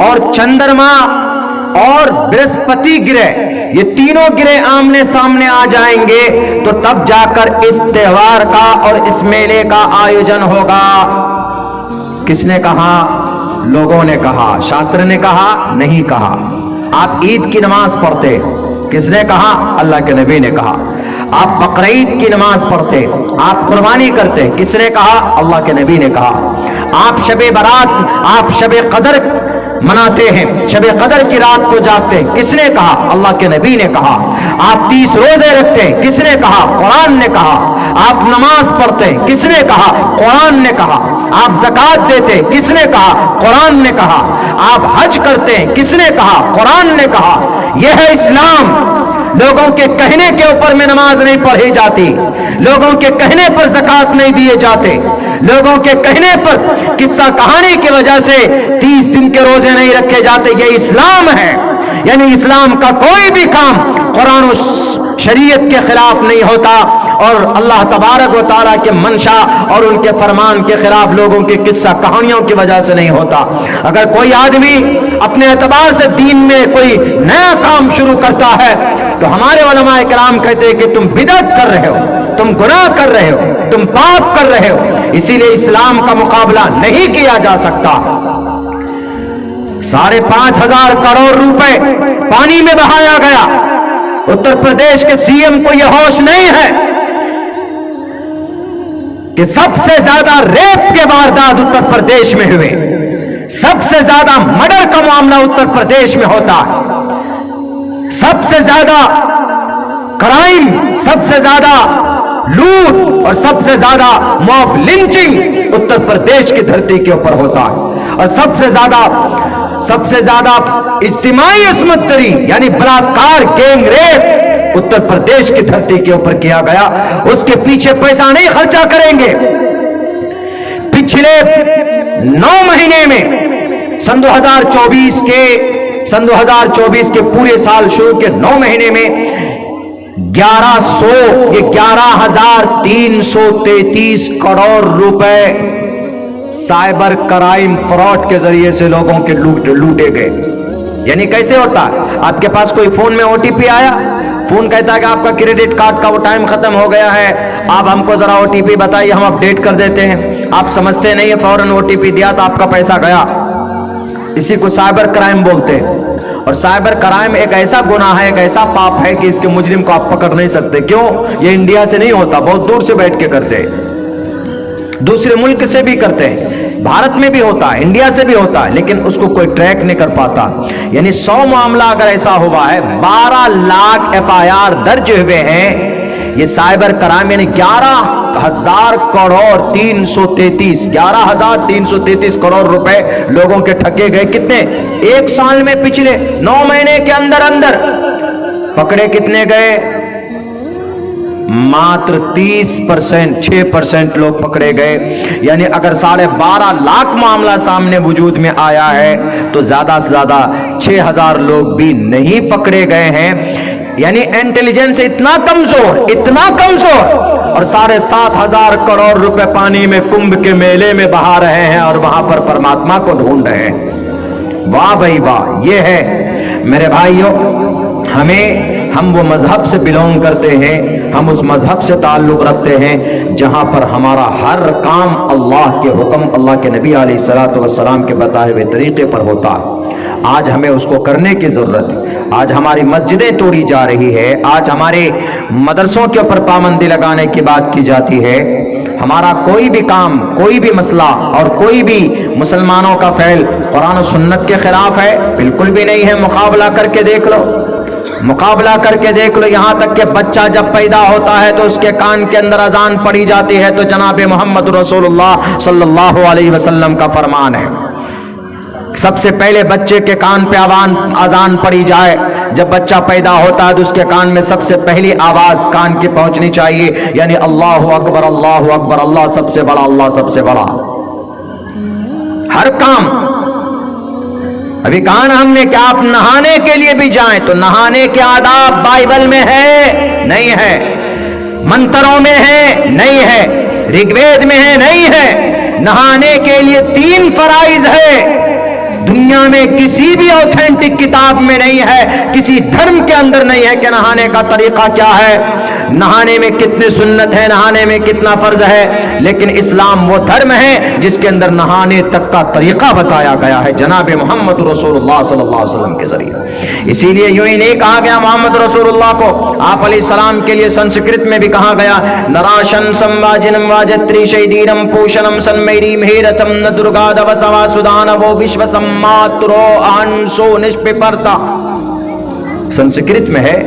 اور چندرما اور برہسپتی گرہ، یہ تینوں گرہ آمنے سامنے آ جائیں گے تو تب جا کر اس تہوار کا اور اس میلے کا آیوجن ہوگا۔ کس نے کہا؟ لوگوں نے کہا۔ شاستر نے کہا؟ نہیں کہا۔ آپ عید کی نماز پڑھتے، کس نے کہا؟ اللہ کے نبی نے کہا۔ آپ بقرعید کی نماز پڑھتے، آپ قربانی کرتے، کس نے کہا؟ اللہ کے نبی نے کہا۔ آپ شب برات، آپ شب قدر مناتے ہیں، شب قدر کی رات کو جاگتے ہیں، کس نے کہا؟ اللہ کے نبی نے کہا۔ آپ 30 روزے رکھتے ہیں، کس نے کہا؟ قرآن نے کہا۔ آپ نماز پڑھتے ہیں، کس نے کہا؟ قرآن نے کہا۔ آپ زکوٰۃ دیتے ہیں، کس نے کہا؟ قرآن نے کہا۔ آپ حج کرتے ہیں، کس نے کہا؟ قرآن نے کہا۔ یہ ہے اسلام۔ لوگوں کے کہنے کے اوپر میں نماز نہیں پڑھی جاتی، لوگوں کے کہنے پر زکوٰۃ نہیں دیے جاتے، لوگوں کے کہنے پر قصہ کہانی کی وجہ سے 30 دن کے روزے نہیں رکھے جاتے۔ یہ اسلام ہے، یعنی اسلام کا کوئی بھی کام قرآن و شریعت کے خلاف نہیں ہوتا اور اللہ تبارک و تعالیٰ کے منشا اور ان کے فرمان کے خلاف لوگوں کی قصہ کہانیوں کی وجہ سے نہیں ہوتا۔ اگر کوئی آدمی اپنے اعتبار سے دین میں کوئی نیا کام شروع کرتا ہے تو ہمارے علماء کرام کہتے ہیں کہ تم بدعت کر رہے ہو، تم گناہ کر رہے ہو، تم پاپ کر رہے ہو، اسی لیے اسلام کا مقابلہ نہیں کیا جا سکتا۔ 5,500 کروڑ روپے پانی میں بہایا گیا۔ اتر پردیش کے سی ایم کو یہ ہوش نہیں ہے کہ سب سے زیادہ ریپ کے واردات اتر پردیش میں ہوئے، سب سے زیادہ مرڈر کا معاملہ اتر پردیش میں ہوتا ہے، سب سے زیادہ کرائم، سب سے زیادہ لوٹ اور سب سے زیادہ موب لنچنگ اتر پردیش کی دھرتی کے اوپر ہوتا ہے، اور سب سے زیادہ اجتماعی عصمت دری یعنی بلاکار گینگ ریپ اتر پردیش کی دھرتی کے اوپر کیا گیا۔ اس کے پیچھے پیسہ نہیں خرچہ کریں گے۔ پچھلے 9 مہینے میں سن 2024 کے پورے سال شروع کے 9 مہینے میں 11,333 کروڑ روپے سائبر کرائم فراڈ کے ذریعے سے لوگوں کے لوٹے گئے۔ یعنی کیسے ہوتا ہے؟ آپ کے پاس کوئی فون میں OTP آیا، فون کہتا ہے کہ آپ کا کریڈٹ کارڈ کا وہ ٹائم ختم ہو گیا ہے، آپ ہم کو ذرا OTP بتائیے، ہم اپڈیٹ کر دیتے ہیں۔ آپ سمجھتے نہیں ہے، فوراً OTP دیا تو آپ کا پیسہ گیا۔ اسی کو سائبر کرائم بولتے ہیں۔ اور سائبر کرائم ایک ایسا گناہ ہے، ایک ایسا پاپ ہے کہ اس کے مجرم کو آپ پکڑ نہیں سکتے۔ کیوں؟ یہ انڈیا سے نہیں ہوتا، بہت دور سے بیٹھ کے کرتے ہیں، دوسرے ملک سے بھی کرتے ہیں، بھارت میں بھی ہوتا ہے، انڈیا سے بھی ہوتا ہے، لیکن اس کو کوئی ٹریک نہیں کر پاتا۔ یعنی 100 معاملہ اگر ایسا ہوا ہے، 12 لاکھ FIR درج ہوئے ہیں۔ یہ سائبر کرائم یعنی 11,333 کروڑ روپے لوگوں کے ٹھگے گئے۔ کتنے؟ ایک سال میں پچھلے 9 مہینے کے اندر پکڑے کتنے گئے؟ ماتر 30%، 6% لوگ پکڑے گئے۔ یعنی اگر 12.5 لاکھ معاملہ سامنے وجود میں آیا ہے تو زیادہ سے زیادہ 6,000 لوگ بھی نہیں پکڑے گئے ہیں۔ یعنی انٹیلیجنس اتنا کمزور اور 7,500 کروڑ روپے پانی میں کمبھ کے میلے میں بہا رہے ہیں اور وہاں پر پرماتما کو ڈھونڈ رہے ہیں۔ واہ بھائی واہ! یہ ہے میرے بھائیوں، ہم وہ مذہب سے بلونگ کرتے ہیں، ہم اس مذہب سے تعلق رکھتے ہیں جہاں پر ہمارا ہر کام اللہ کے حکم، اللہ کے نبی علیہ الصلوۃ والسلام کے بتائے ہوئے طریقے پر ہوتا ہے۔ آج ہمیں اس کو کرنے کی ضرورت ہے۔ آج ہماری مسجدیں توڑی جا رہی ہے، آج ہمارے مدرسوں کے اوپر پابندی لگانے کی بات کی جاتی ہے۔ ہمارا کوئی بھی کام، کوئی بھی مسئلہ اور کوئی بھی مسلمانوں کا فعل قرآن و سنت کے خلاف ہے؟ بالکل بھی نہیں ہے۔ مقابلہ کر کے دیکھ لو، یہاں تک کہ بچہ جب پیدا ہوتا ہے تو اس کے کان کے اندر اذان پڑی جاتی ہے تو جناب محمد رسول اللہ صلی اللہ علیہ وسلم کا فرمان ہے، سب سے پہلے بچے کے کان پہ اذان پڑی جائے۔ جب بچہ پیدا ہوتا ہے تو اس کے کان میں سب سے پہلی آواز کان کی پہنچنی چاہیے، یعنی اللہ اکبر، اللہ اکبر، اللہ سب سے بڑا، اللہ سب سے بڑا۔ ہر کام ابھی کہا نا ہم نے کہ آپ نہانے کے لیے بھی جائیں تو نہانے کے آداب بائبل میں ہے نہیں ہے، منتروں میں ہے نہیں ہے، رگ وید میں ہے نہیں ہے۔ نہانے کے لیے 3 فرائض ہے، دنیا میں کسی بھی اوتھینٹک کتاب میں نہیں ہے, کسی دھرم کے اندر نہیں ہے کہ نہانے کا طریقہ کیا ہے, نہانے میں کتنے سنت ہے, نہانے میں کتنا فرض ہے. لیکن اسلام وہ دھرم ہے جس کے اندر نہانے تک کا طریقہ بتایا گیا ہے جناب محمد رسول اللہ صلی اللہ علیہ وسلم کے ذریعے. اسی لیے یوں ہی نہیں کہا گیا محمد رسول اللہ کو, آپ علیہ السلام کے لیے سنسکرت میں بھی کہا گیا نراشن سمواجنم واجتری شیدیرم پوشنم سنمیری مہیرتم ن درگا دوسوا سدان وہ وشو سماترو آنسو نشپپرتا. سنسکرت میں ہے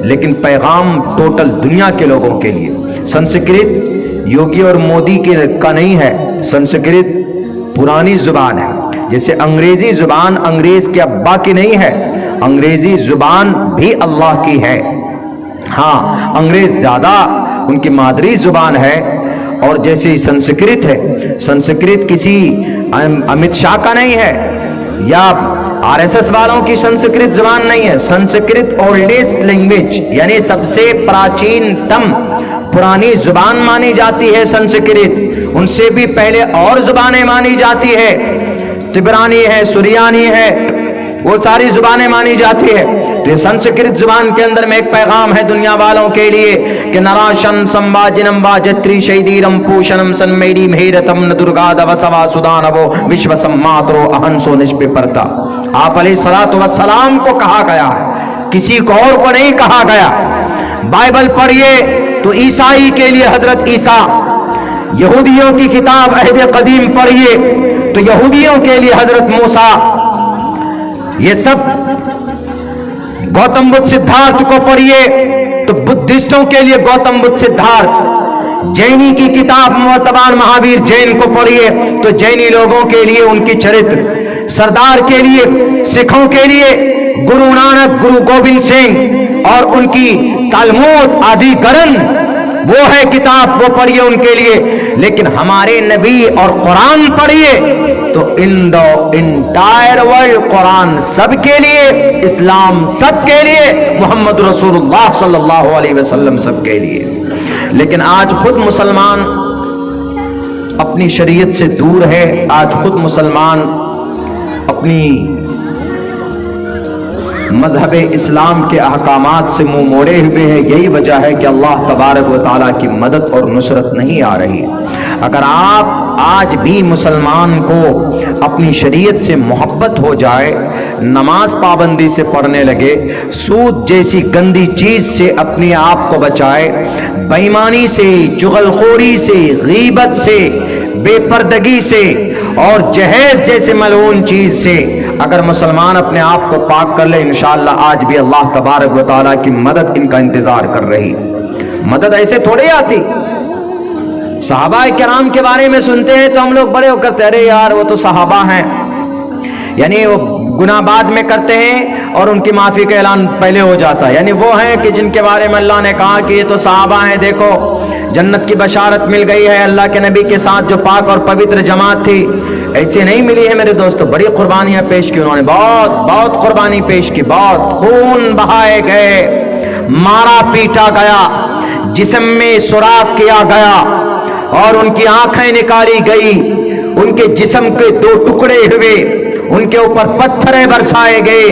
لیکن پیغام ٹوٹل دنیا کے لوگوں کے لیے. سنسکرت یوگی اور مودی کا نہیں ہے, سنسکرت پرانی زبان ہے. جیسے انگریزی زبان انگریز کے ابا کی نہیں ہے, انگریزی زبان بھی اللہ کی ہے. ہاں انگریز زیادہ ان کی مادری زبان ہے. اور جیسے سنسکرت ہے, سنسکرت کسی امت شاہ کا نہیں ہے یا آر ایس ایس والوں کی سنسکرت زبان نہیں ہے. سنسکرت اولڈسٹ لینگویج یعنی سب سے پراچین تم پرانی زبان مانی جاتی ہے سنسکرت. ان سے بھی پہلے اور زبانیں مانی جاتی ہے, تبرانی ہے, سریانی ہے, وہ ساری زبانیں مانی جاتی ہے. تو یہ سنسکرت زبان کے اندر میں ایک پیغام ہے دنیا والوں کے لیے کہ نراشن سمواجنم واجتری شیدیرم پوشنم سنمیری مہیرتم ن درگا دوسوا سدانو وشو سماترو اہنسو نشپپرتا. آپ علیہ الصلوۃ والسلام کو کہا گیا ہے, کسی کو اور کو نہیں کہا گیا. بائبل پڑھیے تو عیسائی کے لیے حضرت عیسیٰ, یہودیوں کی کتاب عہد قدیم پڑھیے تو یہودیوں کے لیے حضرت موسیٰ, یہ سب گوتم بدھ سدھارتھ کو پڑھیے تو بدھسٹوں کے لیے گوتم بدھ سدھارتھ. جینی کی کتاب معتبر مہاویر جین کو پڑھیے تو جینی لوگوں کے لیے ان کی چرتر. سردار کے لیے, سکھوں کے لیے گرو نانک, گرو گوبند سنگھ اور ان کی تالمود آدی گرن وہ ہے کتاب, وہ پڑھیے ان کے لیے. لیکن ہمارے نبی اور قرآن پڑھیے تو ان دا انٹائر ورلڈ, قرآن سب کے لیے, اسلام سب کے لیے, محمد رسول اللہ صلی اللہ علیہ وسلم سب کے لیے. لیکن آج خود مسلمان اپنی شریعت سے دور ہے, آج خود مسلمان اپنی مذہب اسلام کے احکامات سے منہ موڑے ہوئے ہیں. یہی وجہ ہے کہ اللہ تبارک و تعالیٰ کی مدد اور نصرت نہیں آ رہی. اگر آپ آج بھی مسلمان کو اپنی شریعت سے محبت ہو جائے, نماز پابندی سے پڑھنے لگے, سود جیسی گندی چیز سے اپنے آپ کو بچائے, بےایمانی سے, چغلخوری سے, غیبت سے, بے پردگی سے اور جہیز جیسے ملعون چیز سے اگر مسلمان اپنے آپ کو پاک کر لے, انشاءاللہ آج بھی اللہ تبارک و تعالیٰ کی مدد ان کا انتظار کر رہی. مدد ایسے تھوڑے آتی. صحابہ کرام کے بارے میں سنتے ہیں تو ہم لوگ بڑے ہو کرتے ارے یار وہ تو صحابہ ہیں, یعنی وہ گناہ بعد میں کرتے ہیں اور ان کی معافی کا اعلان پہلے ہو جاتا ہے. یعنی وہ ہیں کہ جن کے بارے میں اللہ نے کہا کہ یہ تو صحابہ ہیں, دیکھو جنت کی بشارت مل گئی ہے اللہ کے نبی کے ساتھ جو پاک اور پوتر جماعت تھی. ایسے نہیں ملی ہے میرے دوستو, بڑی قربانیاں پیش کی انہوں نے, بہت بہت قربانی پیش کی, بہت خون بہائے گئے, مارا پیٹا گیا, جسم میں سوراخ کیا گیا اور ان کی آنکھیں نکالی گئی, ان کے جسم کے 2 ٹکڑے ہوئے, ان کے اوپر پتھریں برسائے گئے.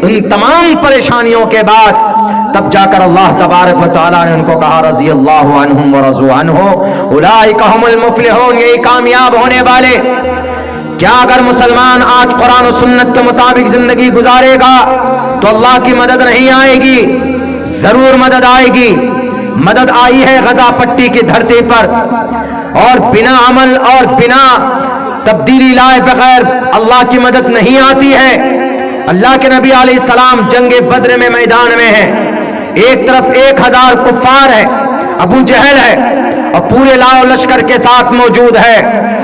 ان تمام پریشانیوں کے بعد تب جا کر اللہ تبارک و تعالیٰ نے ان کو کہا رضی اللہ عنہم ورضوا عنہ اولئک هم المفلحون, یہی کامیاب ہونے والے. کیا اگر مسلمان آج قرآن و سنت کے مطابق زندگی گزارے گا تو اللہ کی مدد نہیں آئے گی؟ ضرور مدد آئے گی. مدد آئی ہے غزہ پٹی کی دھرتی پر, اور بنا عمل اور بنا تبدیلی لائے بغیر اللہ کی مدد نہیں آتی ہے. اللہ کے نبی علیہ السلام جنگ بدر میں میدان میں ہیں, ایک طرف 1000 کفار ہے, ابو جہل ہے اور پورے لاؤ لشکر کے ساتھ موجود ہے,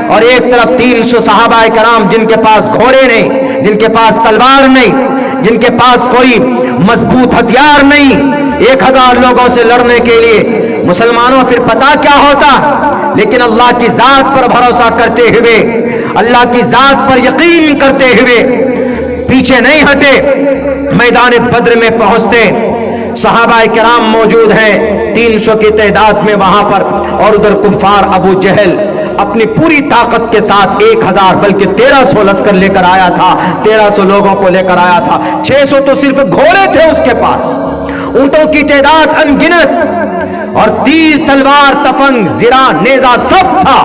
اور ایک طرف 300 صحابہ کرام جن کے پاس گھوڑے نہیں, جن کے پاس تلوار نہیں, جن کے پاس کوئی مضبوط ہتھیار نہیں, 1000 لوگوں سے لڑنے کے لیے. مسلمانوں پھر پتا کیا ہوتا, لیکن اللہ کی ذات پر بھروسہ کرتے ہوئے, اللہ کی ذات پر یقین کرتے ہوئے پیچھے نہیں ہٹے, میدان بدر میں پہنچتے. صحابہ کرام موجود ہیں 300 کی تعداد میں وہاں پر, اور ادھر کفار ابو جہل اپنی پوری طاقت کے ساتھ 1000 بلکہ 1300 لشکر لے کر آیا تھا، 1300 لوگوں کو لے کر آیا تھا۔ 600 تو صرف گھوڑے تھے اس کے پاس، اونٹوں کی تعداد ان گنت، اور تیر، تلوار، تفنگ، زرہ، نیزہ سب تھا۔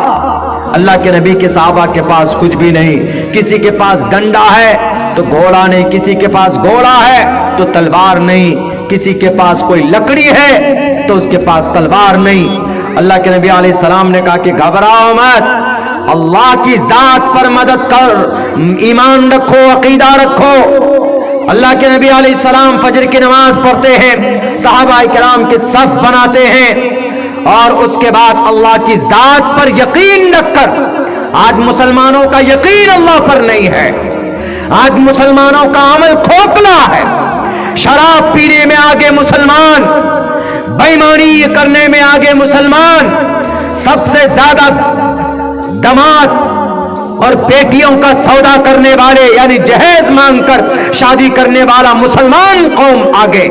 اللہ کے نبی کے صحابہ کے پاس کچھ بھی نہیں، کسی کے پاس ڈنڈا ہے تو گھوڑا نہیں، کسی کے پاس گھوڑا ہے تو تلوار نہیں، کسی کے پاس کوئی لکڑی ہے تو اس کے پاس تلوار نہیں۔ اللہ کے نبی علیہ السلام نے کہا کہ گھبراؤ مت، اللہ کی ذات پر مدد کر، ایمان رکھو، عقیدہ رکھو۔ اللہ کے نبی علیہ السلام فجر کی نماز پڑھتے ہیں، صحابہ کرام کے صف بناتے ہیں، اور اس کے بعد اللہ کی ذات پر یقین رکھ کر، آج مسلمانوں کا یقین اللہ پر نہیں ہے، آج مسلمانوں کا عمل کھوکھلا ہے، شراب پینے میں آگے مسلمان، بے ایمانی کرنے میں آگے مسلمان، سب سے زیادہ داماد اور بیٹیوں کا سودا کرنے والے یعنی جہیز مانگ کر شادی کرنے والا مسلمان قوم آگے،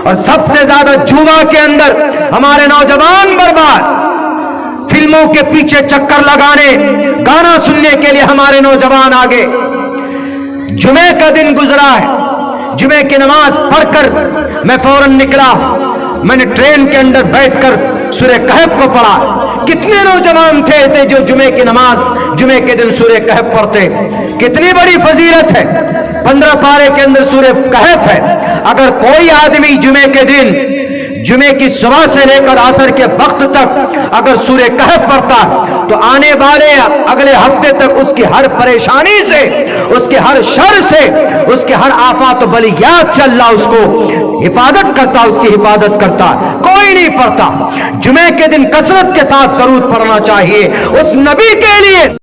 اور سب سے زیادہ جوا کے اندر ہمارے نوجوان برباد، فلموں کے پیچھے چکر لگانے، گانا سننے کے لیے ہمارے نوجوان آگے۔ جمعے کا دن گزرا ہے، جمعے کی نماز پڑھ کر میں فوراً نکلا، میں نے ٹرین کے اندر بیٹھ کر سورہ کہف کو پڑھا۔ کتنے نوجوان تھے ایسے جو جمعے کی نماز جمعے کے دن سورہ کہف پڑھتے، کتنی بڑی فضیلت ہے، 15 پارے کے اندر سورہ کہف ہے۔ اگر کوئی آدمی جمعے کے دن، جمعے کی صبح سے لے کر عصر کے وقت تک اگر سورہ کہف پڑھتا ہے تو آنے والے اگلے ہفتے تک اس کی ہر پریشانی سے، اس کے ہر شر سے، اس کے ہر آفات و بلیات سے اللہ اس کو حفاظت کرتا، اس کی حفاظت کرتا۔ کوئی نہیں پڑھتا، جمعے کے دن کثرت کے ساتھ درود پڑھنا چاہیے اس نبی کے لیے